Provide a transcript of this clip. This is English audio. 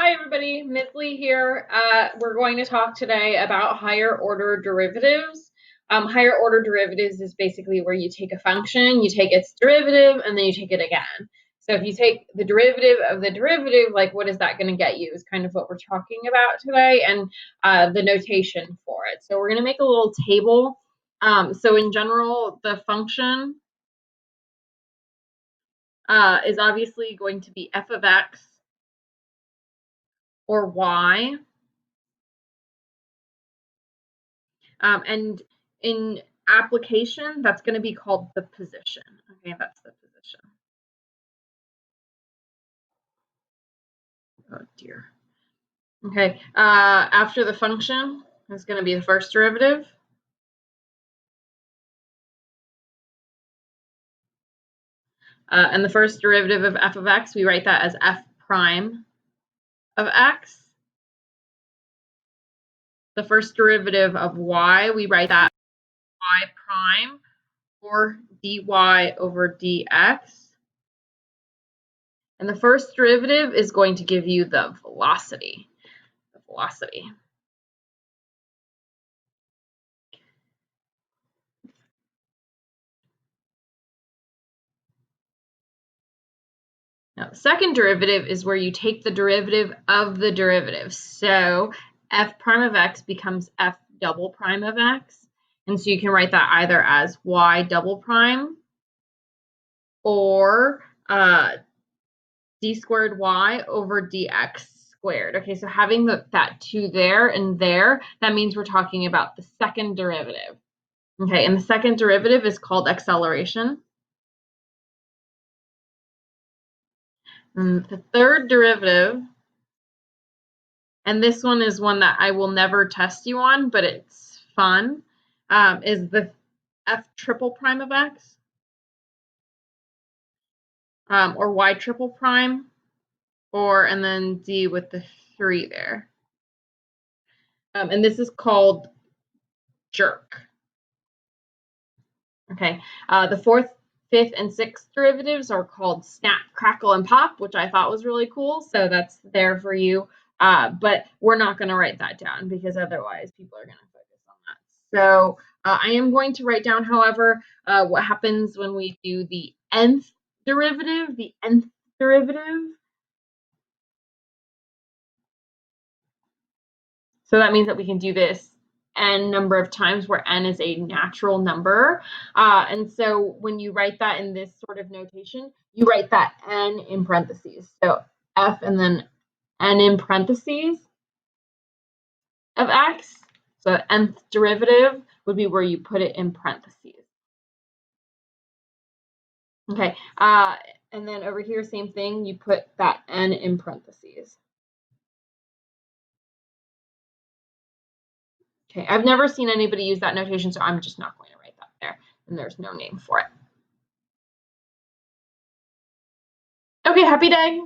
Hi everybody, Ms. Lee here. We're going to talk today about higher order derivatives. Higher order derivatives is basically where you take a function, you take its derivative, and then you take it again. So if you take the derivative of the derivative, like what is that going to get you is kind of what we're talking about today, and the notation for it. So we're going to make a little table. So in general, the function is obviously going to be f of x or y. And in application, that's going to be called the position. Okay, that's the position. Oh dear. Okay, after the function is going to be the first derivative. And the first derivative of f of x, we write that as f prime of x. The first derivative of y, we write that y prime or dy over dx. And the first derivative is going to give you the velocity. Now, the second derivative is where you take the derivative of the derivative. So f prime of x becomes f double prime of x. And so you can write that either as y double prime or d squared y over dx squared. Okay, so having that 2 there and there, that means we're talking about the second derivative. Okay, and the second derivative is called acceleration. And the third derivative, and this one is one that I will never test you on, but it's fun, is the f triple prime of x, or y triple prime, and then d with the 3 there. And this is called jerk. Okay, the fourth, fifth, and sixth derivatives are called snap, crackle, and pop, which I thought was really cool, so that's there for you. But we're not going to write that down because otherwise people are going to focus on that. So I am going to write down, however, what happens when we do the nth derivative. So that means that we can do this n number of times where n is a natural number. And so when you write that in this sort of notation, you write that n in parentheses. So f and then n in parentheses of x. So nth derivative would be where you put it in parentheses. Okay, and then over here, same thing, you put that n in parentheses. Okay, I've never seen anybody use that notation, so I'm just not going to write that there, and there's no name for it. Okay, happy day.